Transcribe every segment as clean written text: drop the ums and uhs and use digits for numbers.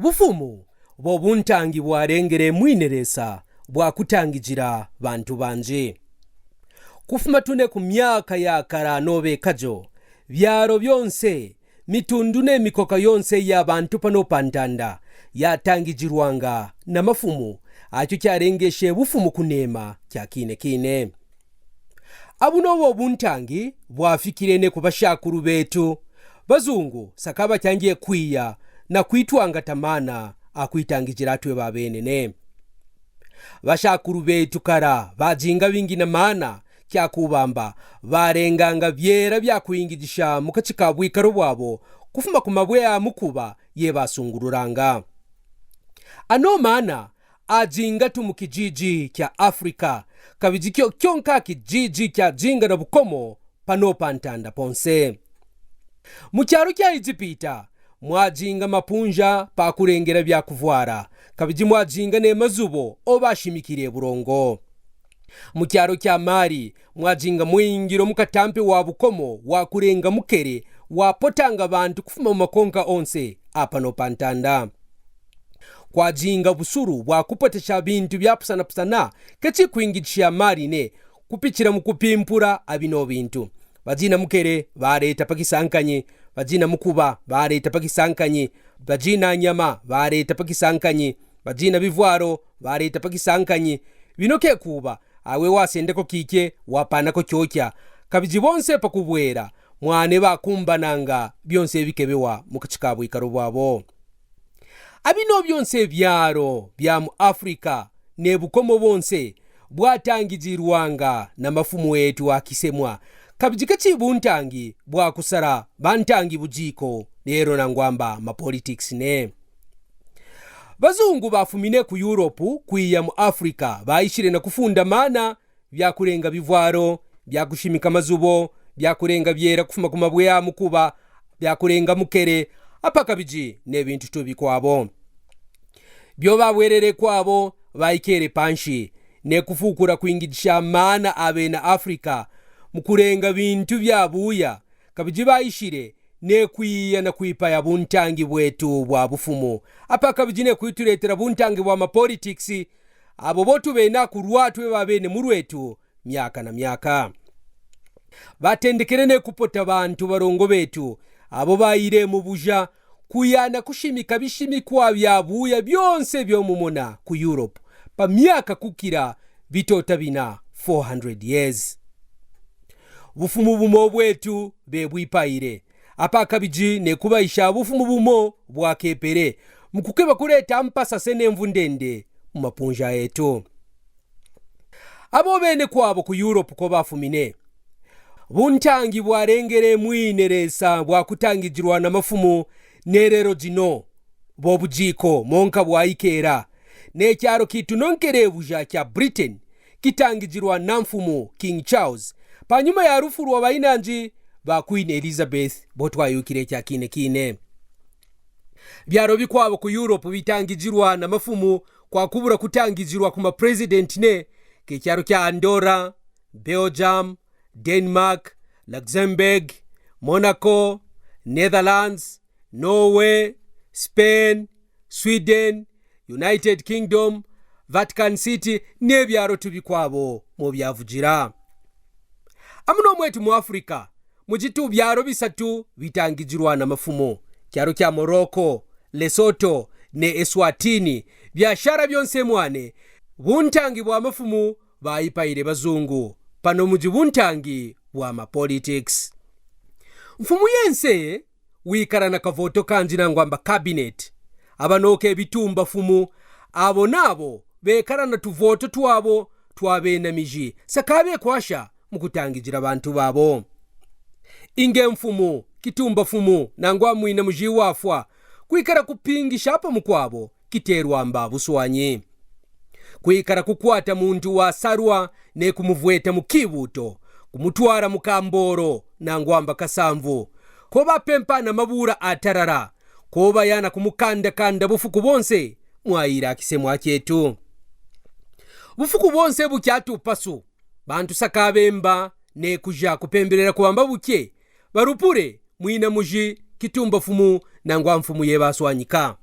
bufumu bw'obuntangi bwarengere mwineresa bwakutangigira bantu banje kufuma tune ku myaka ya karanobe kajo byaro byonse mitundu n'emikoka yonse y'abantu pano pantanda yatangijirwanga na mafumu acho kyarengeshe bufumu kunema kya kine abuno buntangi bwafikirene ku bashakuru betu bazungu sakaba cyangiye kwiya na kwitwanga tamana akwitangijira atwe babenene bashakuru betu kara bajinga bingi na mana kyakubamba barenganga byera byakwingigisha mukachika bwikaro bwabo kufuma ku mabwe ya mukuba ye basungururanga ano mana ajinga tumukijiji kya Afrika kabijikyo kyonka kijiji kya jinga na bukomo pano pantanda ponse mucyaro kya Egypta mwajinga mapunja pakurengera byakuvwara kabiji mwajinga ne mazubo obashimikire burongo mucyaro kya Mari mwajinga mwingiro mukatampe wa bukomo wakurenga mukere wapotanga bantu kufuma mu makonka onse apano pantanda kwajinga busuru bwakupotesha bintu byapusana kachi kwingigisha Mari ne kupikira mukupimpura abino bintu bajina mukere bareta pakisankanye bajina mukuba bareta pakisankanye bajina nyama bareta pakisankanye bajina bivwaro bareta pakisankanye binoke kuba awe wasendeko kike wapanako cyokya kabiji bonse pakubwera mwane bakumbananga byonse bikebewa mukachikabwe ikarobwabo abino byonse byaro bya mu Afrika ne bukomo bonse bwatangijirwanga na mafumu wetu wa kisemwa kabiji kachibuntangi bwakusara bantangi bujiko lero nangwamba ma politics ne bazungu bafumine ku Europe kwiya mu Afrika bayishire na kufunda mana byakurenga bivwaro byakushimika mazubo byakurenga byera kufuma ku mabwe ya mukuba byakurenga mukere apaka biji nebintu tubikwabo byo babwerere kwabo bayikere panshi ne kufukura kwingigisha mana abena Afrika mukurenga bintu byabuya kabiji bayishire ne kwiya na kwipa ya buntangi bwetu bwa bufumu apaka bijine kwituretera buntangi bwa ma politics abo botu bena kurwatwe babene murwetu myaka na myaka batendekerene kupota bantu barongo betu abo bayire mu buja kuyana kushimika bishimikwa byabuya byonse byo mumona ku Europe pa myaka kukira bitota bina 400 years bufumu bumo bwetu bebwipaire apaka biji ne kubaisha bufumu bumo bwakepere mukukeba kureta mpasa senemvu ndende mu mapunja yetu abo bene kwabo ku Europe ko bafumine buntangi bwarengere mwineresa bwakutangijirwa na mafumu nerero jino bobujiko monka bwayikera ne cyaro kitu nonkere buja kya Britain kitangijirwa na mfumu King Charles panyuma ya rufu rwa bayinanji ba Queen Elizabeth botwayukire kya kine byaro bikwabo ku Europe bitangijirwa na mafumu kwa kubura kutangijirwa kuma president ne ke cyaro kya Andorra, Belgium, Denmark, Luxembourg, Monaco, Netherlands, Norway, Spain, Sweden, United Kingdom, Vatican City ne byaro tubikwabo mu byavugira amuno mwetu mu Afrika mujitu byaro bisatu bitangijirwa na mafumu cyaro kya Morocco, Lesotho ne Eswatini byashara byonse mwane buntangi bwa mafumu bayipaire bazungu pano muji buntangi bwa ma politics mfumu yense wikara na kavoto kanjina ngwamba cabinet abanoke bitumba fumu abo nabo bekara na tuvoto twabo twabena miji sakabe kwasha mukutangijira abantu babo inge mfumu kitumba fumu nangwa mwina muji wafwa kwikara kupingisha apa mukwabo kiterwa mba Buswanyi kwikara kukwata muntu wa sarwa ne kumuvweta mukibuto kumutwara mukamboro nangwamba kasamvu koba pempa na mabura atarara koba yana kumukanda bufuku bonse mwaira kisemwa kyetu bufuku bonse bukyatu pasu bantu sakabemba ne kuja kupemberera kuamba buke barupure mwina muji kitumba fumu nangwa mfumu byobaswanyika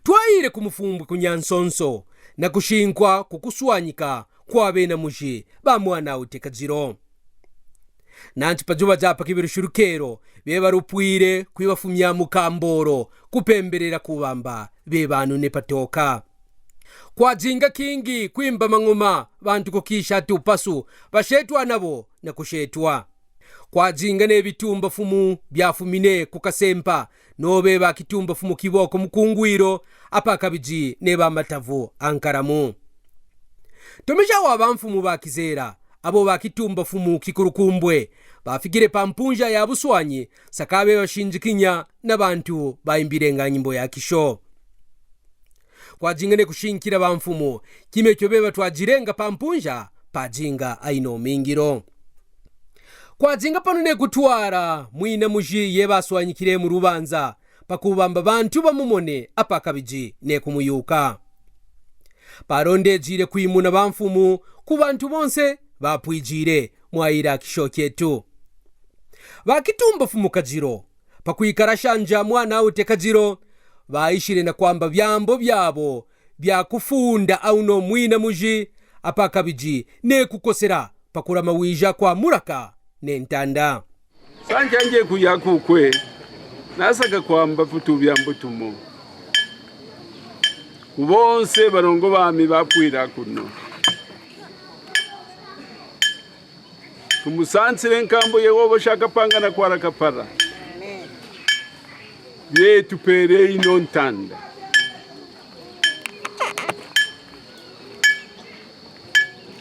Twaire ku Mufumbwe ku Nyansonso na kushinkwa kukuswanyika kwa bena muzhi ba Mwanaute Kajilo. Nanchi pajuba japa kibirishurukero beba rupwire kwibafumya mukamboro kupemberera kubamba bebanu nepatoka. Kwa jinga kingi kwimba mangoma bantu kokisha tupasu bashetwa nabo na kushetwa. Kwa jinga nebitumba fumu byafumine kukasempa nobe bakitumba fumu kiboko mukungwiro apakabiji neba matavu ankaramu. Tomeja wabamfumu ba Kizela abo bakitumba fumu kikurukumbwe bafikire pampunja ya Buswanyi sakabe bashinjikinya n'abantu bayimbirenga nyimbo ya kisho. Kwa jingane kushinkira bamfumu kime kyobeba twajirenga pampunja pajinga aino mingiro. Kwa jinga panune kutwara mwina muzhi byobaswanyikile mu rubanza pakubamba bantu bamumone apakabiji ne kumuyuka. Parondejire kwimuna bamfumu ku bantu bonse bapwijire mwaila kisho kyetu. Bakitumba fumu Kajilo pakuikarashanja Mwanaute Kajilo baishire na kwamba byambo byabo byakufunda auno mwina muzhi apakabiji ne kukosera pakurama wija kwa muraka ne ntanda. Sanjanje kuyakukwe nasaga kwamba futu byambo tumo kubonse barongo bami bapwira kuno tumusansire nkambo yewo bashaka pangana kwara kapara ye tupere ino ntanda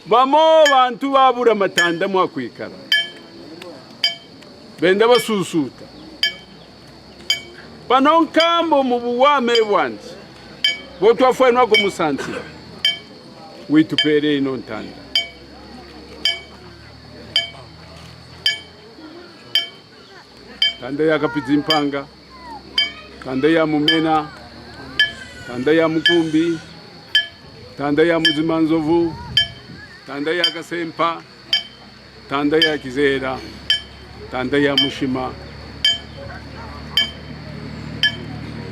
bamo bantu babura matanda mwakwikara benda basusuta pano nkambo mu buwame bwanje bo twafwenwa ko musansira witupere ino ntanda tanda ya kapizimpanga tanda ya mumena tanda ya mukumbi tanda ya muzimanzovu tanda ya kasempa tanda ya Kizela tanda ya mushima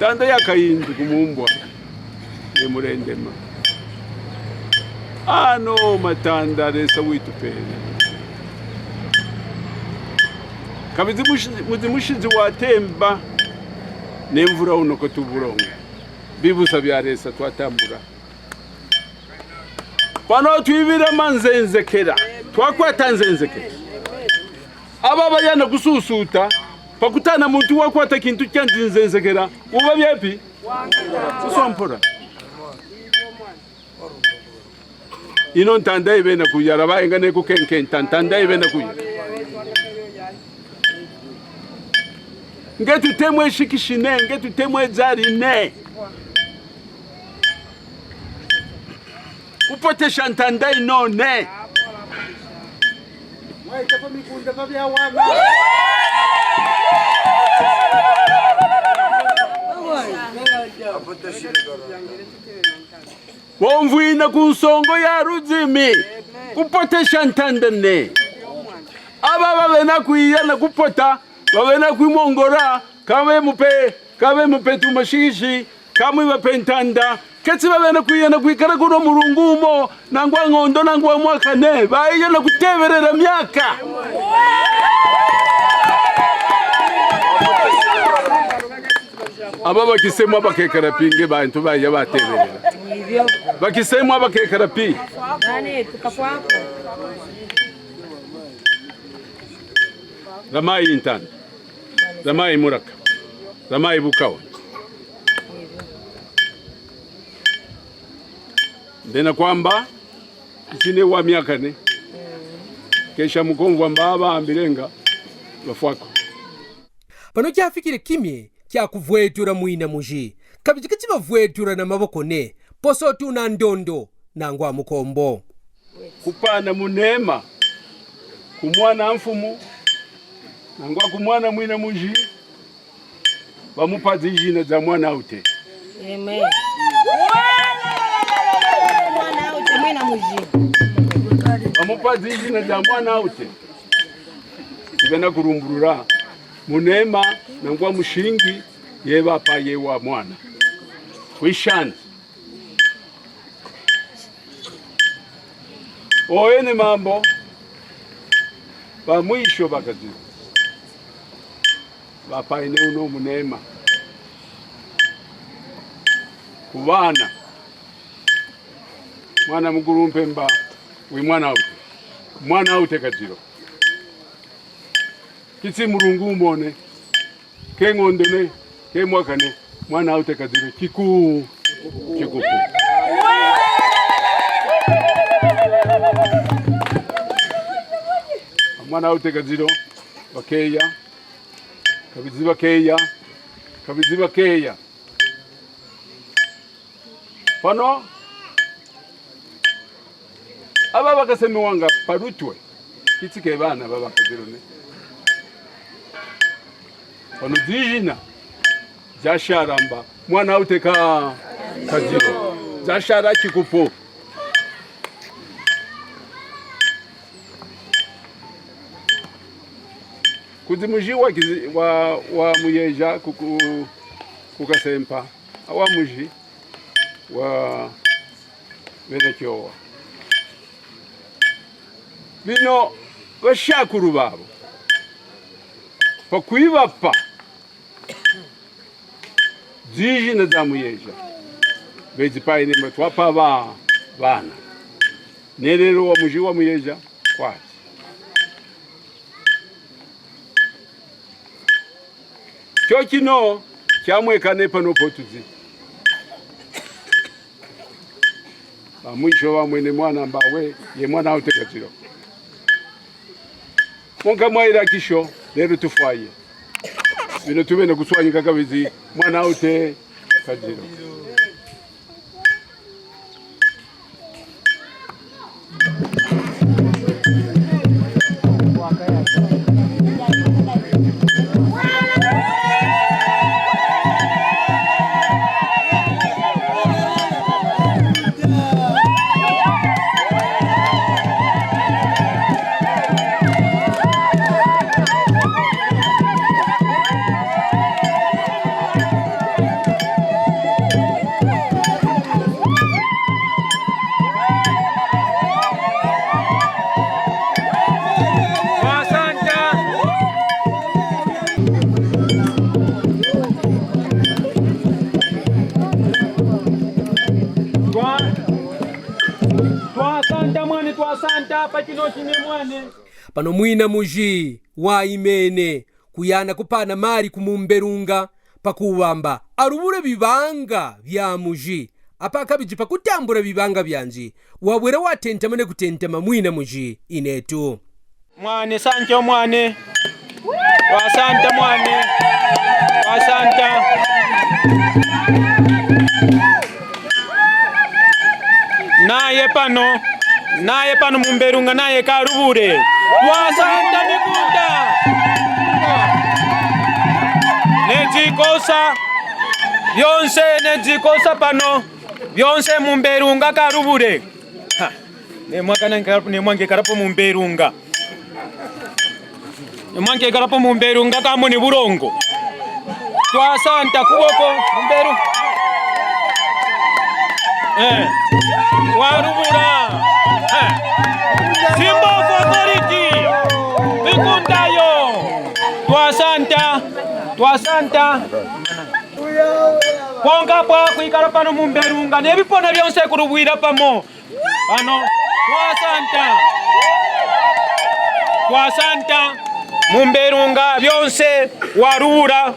tanda ya kayindu kumumbwa ye murendema ano matanda resa witupere kabizi muzimushizi watemba nemvura uno ko tuburongo bibusa byaresa twatambura pano twibira manzenzekera twakwatanzenzekera aba bayana gususuta pakutana muntu wakwata kintu cyanzinzenzekera uba byepi usompora ino ntanda ibena kuyara bayengane kukenkenta ntanda ibena kuyara ngetu temwe shikishine ngetu temwe zarine upotesha ntanda inone mwaita mikunda babya wana womvina kunsongo ya ruzimi kupotesha ntanda ne aba babena kuyana kupota babena kwimongora kabe mupe tumashishi kamwe bapentanda ketsi babena kuyana kwikara kuno murungumo nangwa ngondo nangwa mwaka ne bayana kuteberera myaka aba bakisemwa bakekara pinge bantu baya bateberera bakisemwa bakekara pi nani tukapwapo Ramai intanda Ramai muraka Ramai bukawa ndena kwamba chine wa miaka ne kesha mukongwa mbaba ambirenga bafwako pano kyafikire kimye kyakuvwetura mwina muzhi kabiji kachibavwetura na maboko ne poso tuna ndondo nangwa mukombo kupana munema kumwana mfumu nangwa kumwana mwina muzhi bamupazi jina za Mwanaute. Amen. Mwanaute mwina muzhi bamupazi jina za Mwanaute ibena kurumburura munema nangwa mushingi yeba paye wa mwana Wishanti. Oene mambo ba mwisho bakati bapaine uno munema kubana mwana muguru mpemba wi Mwanaute Kajilo kitsi murungu mone ke ngondone ke mwakane Mwanaute Kajilo kikupu Mwanaute Kajilo bakeya kabizi bakeya pano aba bakasemi wanga parutwe kitike bana baba Kajilo ne pano dijina zasharamba Mwanaute Kajilo zashara kikupu kuzi muzhi wa muyeja kukasempa awa muzhi wa benekyowa bino bashakuru babo pakwibapa ziji na za muyeja bezipaine matwapa bana nerero wa muzhi wa muyeja kwati Chokino chamwekane pano potuzi mwisho wa mwene mwana mbawe ye Mwanaute Kajilo munkamwaila kisho lero tufaye bino tubene kuswanyika kawizi Mwanaute Kajilo pano mwina muzhi wa imene kuyana kupana mali kumumberunga pakuwamba arubure bibanga bya muzhi apaka biji pakutambura bibanga byanji wabwera watenta mane kutentama mwina muzhi inetu mwane sancho mwane wasanta mwane wasanta naye pano mumberunga naye karubure wasanta mikunda nejikosa pano byonse mumberunga karubure nemwange karapo mumberunga kamoni burongo twasanta kuboko mumberunga warubura Simbo authority bikundayo twasanta ponga pa kuikara pano mumberunga nebipona byonse kurubwira pamo pano twasanta mumberunga byonse warubura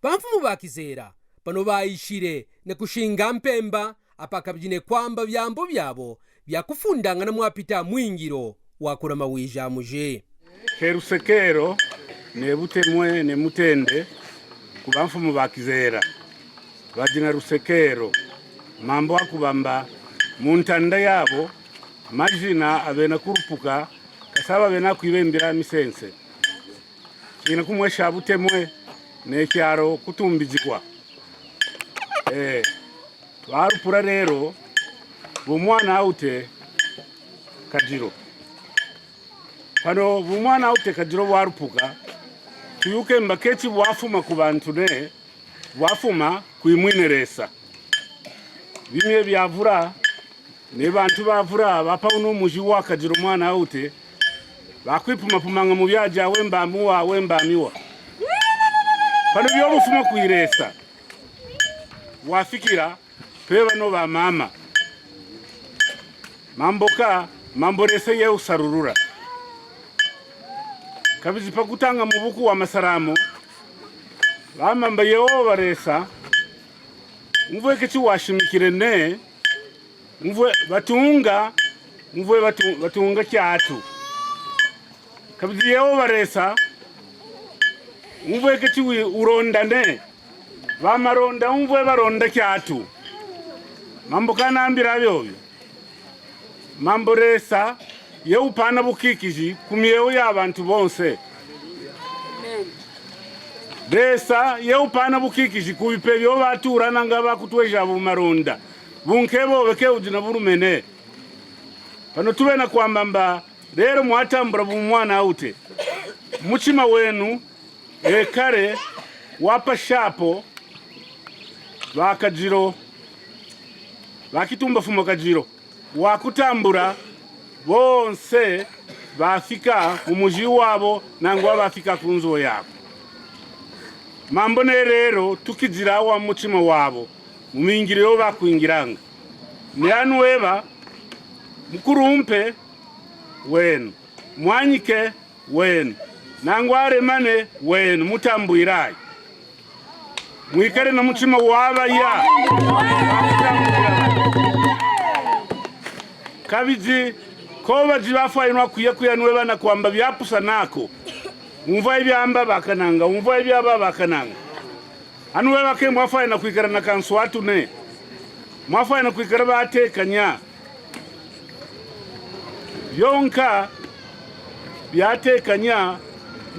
bamfumu ba Kizela pano bayishire ne kushinga mpemba apaka bijine kwamba byambo byabo byakufundanga na mwapita mwingiro wakura mawija muje kerusekero nebutemwe ne mutende kubamfumu ba Kizela bajina rusekero mambo akubamba muntanda yabo majina abena kurupuka kasaba bena kwibembera misense kina kumwesha butemwe ne cyaro kutumbizikwa twarupura rero Mwanaute Kajilo pano Mwanaute Kajilo warupuka tuyuke mbaketi bwafuma ku bantu ne wafuma kuimwineresa bimwe byavura ne bantu bavura bapa uno muzhi wa Kajilo Mwanaute bakwipuma pumanga mu byaja wembamiwa pano byobufuma kuiresa wafikira peba no ba mama mamborese ye usarurura kabizi pakutanga mu buku wa masaramo bamamba yewo baresa mvwe kichi washimikire ne mvwe batunga cyatu kabizi yewo baresa mvwe kichi uronda ne bamaronda mvwe baronda cyatu mambo kanambira byobyo mambo resa ye upana bukikiji kumyewo y'abantu bonse resa ye upana bukikiji kubipe byo baturana nga bakutweja bu maronda bunkebo beke udina burumene pano tubena kwambamba rero mwatambura bu Mwanaute muchima wenu kare wapa shapo ba Kajilo bakitumba fumo Kajilo wakutambura bonse bafika mu muzhi wabo nangwa bafika kunzo yabo mambo ne rero tukizira wa mutima wabo mumingiriro bakwingiranga ne anweba mukurumpe wenu mwanyike wenu nangwa aremane wenu mutambuirai mwikare na mutima waba ya kabiji koba jibafa inwa kuyanwe bana kwamba byapusa nako umva ibyamba bakananga umva ibyaba bakananga anwe bake mwafa ina kwikara na kanswatu ne mwafa ina kwikara batekanya yonka byatekanya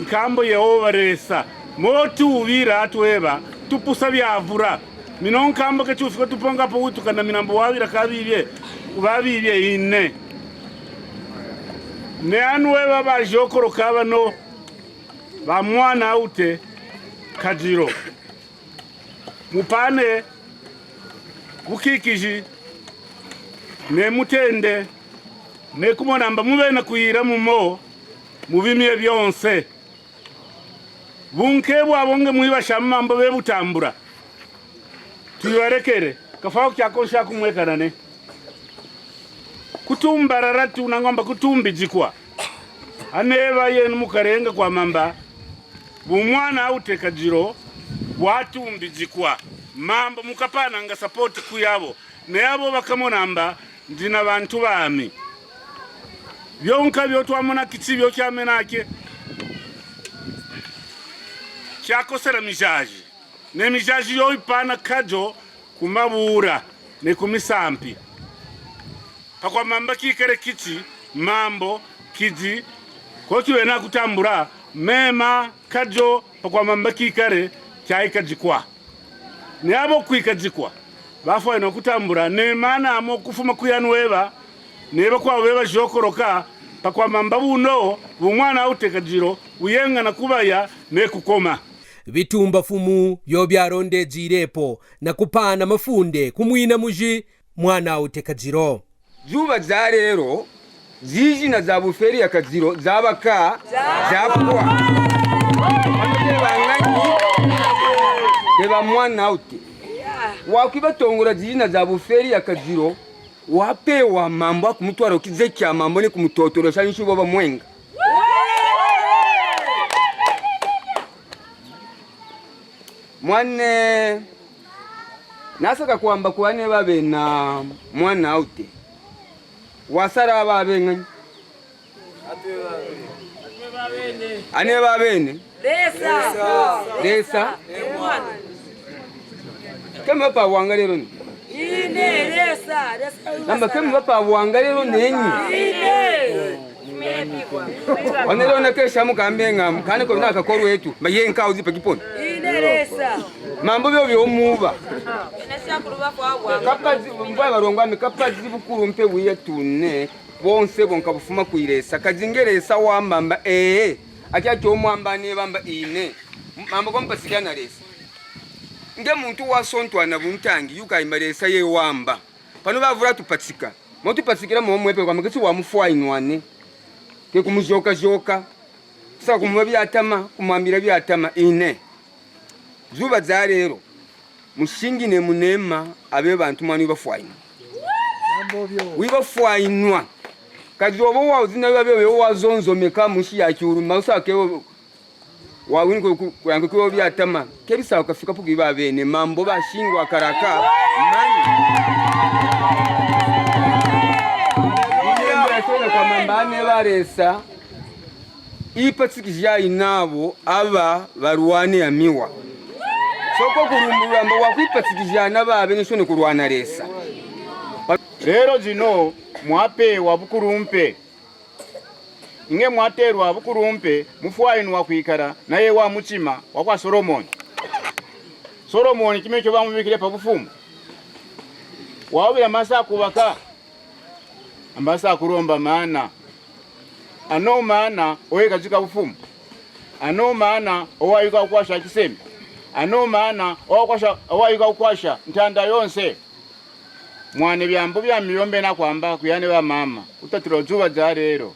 nkambo Yehova resa motu ubira atweba tupusa byavura mino nkambo ke tufika tuponga po utukana minambo wabira kabibye ubabibye ine ne anwe baba jokoro kabano ba Mwanaute Kajilo mupane bukikiji ne mutende ne kumonamba mubena kuyira mumo mubimye byonse bunkebo abonge mwibashamambo bebutambura tuyarekere kafaho kyakonsha kumwekanane kutumbarara tunangomba kutumbijikwa aneba yenu mukarenga kwa mamba bu Mwanaute Kajilo watumbijikwa mambo mukapana nga support kuyabo neyabo bakamonamba ndina bantu bami byonka byo twamona kitsibyo kyamenake cyakosera mijaji ne mijaji yo ipana kajo kumabura ne kumisampi pakwa mamba kikere kichi mambo kiji ko kiwena kutambura mema kajo pakwa mamba kikare kyaikajikwa ne abo kwikajikwa bafwa ino kutambura ne mana amo kufuma kuyanweba neba kwa beba jokoroka pakwa mamba buno bu Mwanaute Kajilo uyenga na kubaya ne kukoma bitumba fumu byo byaronde jirepo na kupana mafunde kumwina muzhi Mwanaute Kajilo zuba za rero ziji na za buferi ya Kajilo zabaka zapwa teba Mwanaute wakibatongora ziji na za buferi ya Kajilo wapewa mambo kumutwara kizekya mambo ni kumutotorosha nishubo bamwenga mwane nasaka kwamba kwane babe na Mwanaute wasara babe ngani ane babene desa kama pa wangalero ni ine desa namba kama pa wangalero nenyi wanero na kesha mukambenga mkane ko ndaka koru yetu mayenka uzipa kiponi mambo byo byomuba kapazi mbwa barongwame kapazi bukuru mpe wiye tune bonse bonka bufuma kuiresa kazingeresa wambamba akya cyo mwamba ne bamba ine mambo kompa sigana resa nge muntu wasontwana buntangi yukayimalesa ye wamba pano bavura tupatsika motu patsikira momwepe kwa makisi wa mufwainwane ke kumujoka joka sa kumwe byatama kumwambira byatama ine zuba za rero mushingi ne munema abe bantu mwana bafwaina wibafwainwa kajobo wa uzina babe wazonzo meka mushi ya cyuru mausa ke wawingo kuyango ko byatama kebisa ukafika pugi babene mambo bashingwa karaka mani kwa mambane baresa ipatsikija inabo aba baruwane ya miwa soko kurumbura mbo wakwipatsikija nababe nishone kurwana resa rero zino mwape wabukurumpe inge mwaterwa bukurumpe mufwainu wakwikara naye wa mutima wakwa Solomon kimwe cyo bamubikire pa bufumu wabira masa kubaka ambasa kuromba maana ano maana oeka zika bufumu ano maana owayuka ukwasha kisemwa ano maana owayuka ukwasha ntanda yonse mwane byambo bya miyombe na kwamba kuyane ba mama utatiro zuba za rero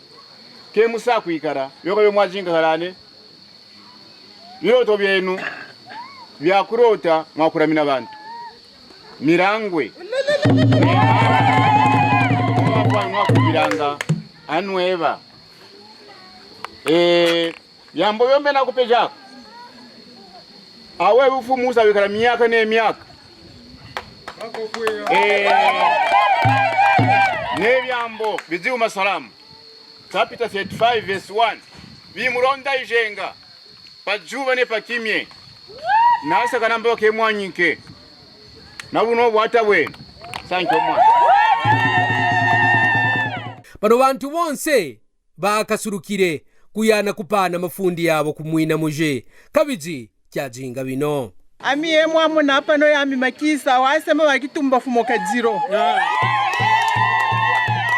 ke musa kwikara yoko yo mwajinga karane biroto byenu byakurota mwakuramina abantu mirangwe mwakubiranga anweba byambo byombe na kupejako awe bufumu musa bikara myaka ne myaka nebyambo biziuma salamu chapter 35 verse 1 bimuronda ijenga pajuva ne pakimye nasa kanamba ke mwanyike nabuno bwata bwenu thank you mwana bano bantu bonse bakasurukire kuyana kupana mafundi yabo kumwina muzhi kabiji kyajinga bino Amiye mwamu hapa no yami makisa wasema wakitumba fumo Kajilo.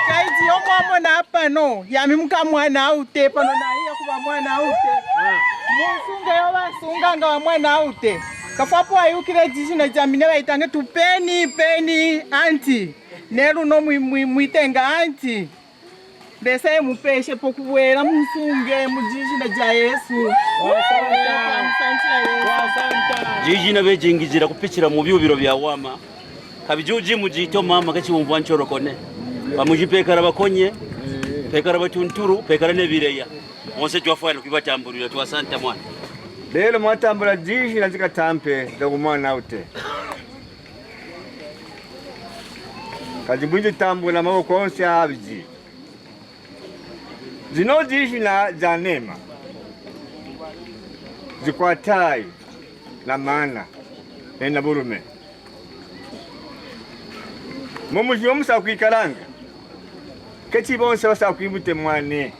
Kaiji yo mwamu hapa no yami Mwanaute pano na hiya kuba Mwanaute. Musunga yo basunga nga Mwanaute. Kafapo ayukire jishina jamine baitange tu peni anti. Neru no muitenga anti. Dese mupeshe pokuwera musunge mujiji na ja Yesu. Jiji na bejingizira kupikira mu byubiro bya wama kabijuji mujito mama kachi umva nchorokone bamujipekara bakonye pekara batunturu pekara nebireya mose twafana kubibatamburira twasanta mwana lelo mwatambura jiji na zikatampe za Mwanaute kajibunje tambula maboko onse abiji zino jiji na janema zikwatai na maana na burume mumuji omusa kwikaranga kechi bonse basa kwibute mwane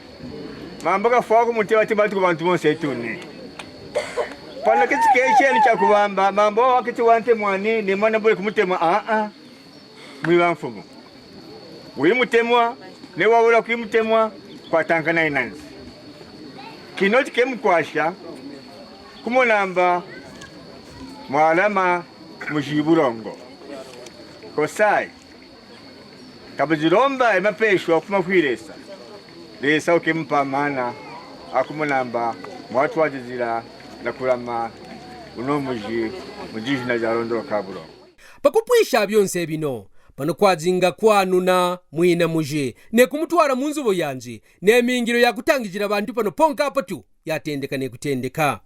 mambaga fako muteba tibatu kubantu bonse etune pala kechi keche ni chakubamba mambo wakati wante mwane ni mwana bole kumutema mwibanfumu wimutemwa ne wabula kwimutemwa kwa tankana inanzi kinoti kemkwasha kumonamba mwalama mujiburongo kosai kabajiromba emapeshwa kuma kwiresa lesa ukempa mana akumonamba mwatu wajizira na kulama uno mujiji na jarondoro kaburongo pakupwisha byonse bino pano kwazinga kwanuna mwina muzhi ne kumutwara munzubo yanji ne mingiro ya kutangijira abantu pano ponka apatu yatendeka ne kutendeka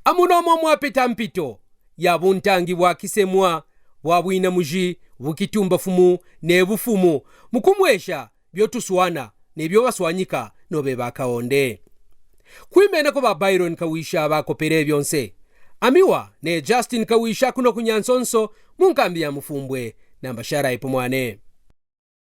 amunomo mwapeta mpito ya buntangi bwa kisemwa bwa bwina muzhi bukitumba fumu ne bufumu mukumwesha byotuswana ne byobaswanyika nobe bakaonde kwimena ko ba Byron Kawisha bakopere byonse amiwa ne Justine Kawisha kuno ku Nyansonso munkambi ya Mufumbwe namba shara ipo mwane